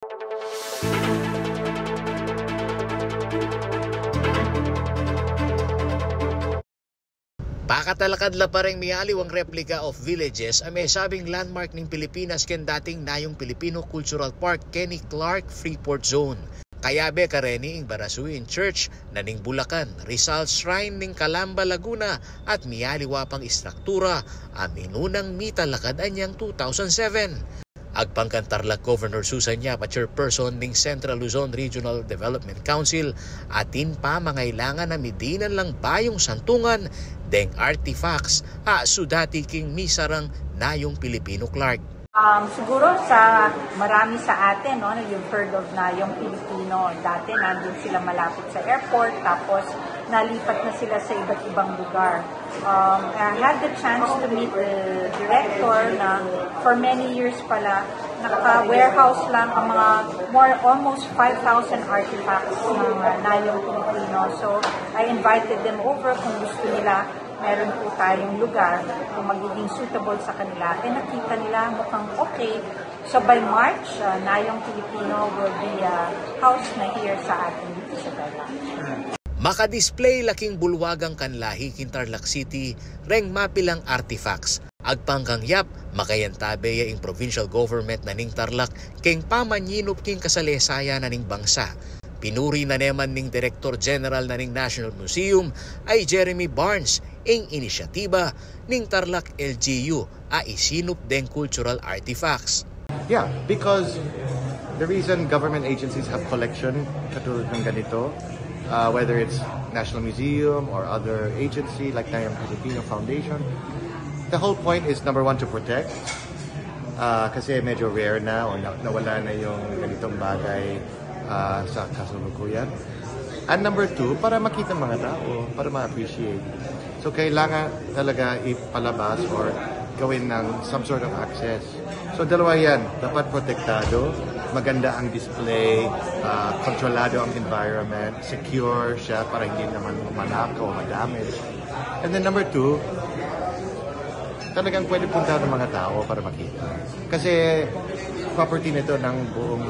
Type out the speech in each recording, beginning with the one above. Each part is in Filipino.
Pakatalakadla pa rin mialiw ang replica of Villages ang may sabing landmark ng Pilipinas ken dating Nayong Pilipino Cultural Park Kenny Clark Freeport Zone. Kayabe kareni ing Barasuin Church na ning Bulacan, Rizal Shrine ning Calamba, Laguna at mialiwa pang istruktura aminunang mitalakad anyang 2007. Agpangkan Tarlac Governor Susan Yap at chairperson ning Central Luzon Regional Development Council atin pa mangailangan na midinan lang bayong santungan deng artifacts sudati king misarang Nayong Pilipino Clark. Siguro sa marami sa atin, no, you've heard of Nayong Pilipino. Dati nandun sila malapit sa airport, tapos nalipat na sila sa iba't ibang lugar. I had the chance to meet the director na for many years pala, naka-warehouse lang ang mga almost 5,000 artifacts ng Nayong Pilipino. So, I invited them over kung gusto nila. Meron po tayong lugar kung magiging suitable sa kanila. Nakita nila mukhang okay. So by March, Nayong Pilipino will be housed na here sa atin dito sa Tarlac. Maka-display laking bulwagang kanlahi kin Tarlac City, reng mapilang artifacts. Agpangkang Yap, makayantabe ing provincial government na ning Tarlac, keng pamanyinop king kasalesaya na ning bangsa. Pinuri na naman ning Director General na ning National Museum ay Jeremy Barnes ing inisyatiba ning Tarlac LGU isinup deng cultural artifacts. Yeah, because the reason government agencies have collection katulad ng ganito, whether it's National Museum or other agency like Nayong Filipino Foundation, the whole point is number one to protect kasi medyo rare na o nawala na yung ganitong bagay sa kasalukuyan. And number two, para makita mga tao, para ma-appreciate. So kailangan talaga ipalabas or gawin ng some sort of access. So dalawa yan, dapat protektado, maganda ang display, kontrolado ang environment, secure siya para hindi naman manakaw o ma-damage. And then number two, talagang pwede puntahan ng mga tao para makita. Kasi property nito ng buong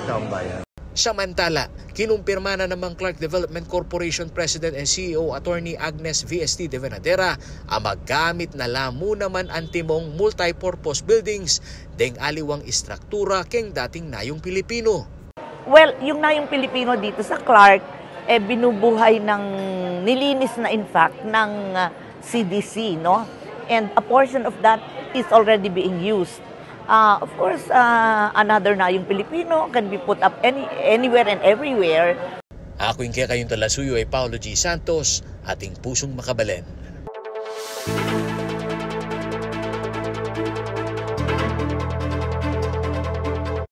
taong bayan. Samantala, kinumpirma na namang Clark Development Corporation President and CEO Attorney Agnes VST de Venadera ang maggamit na lamo naman ang timong multi-purpose buildings deng aliwang istruktura keng dating Nayong Pilipino. Well, yung Nayong Pilipino dito sa Clark, binubuhay ng nilinis na in fact ng CDC, no? And a portion of that is already being used. Of course, another Nayong Pilipino can be put up anywhere and everywhere. Ako yung kaya kayong talasuyo ay Paulo G. Santos, ating pusong makabalen.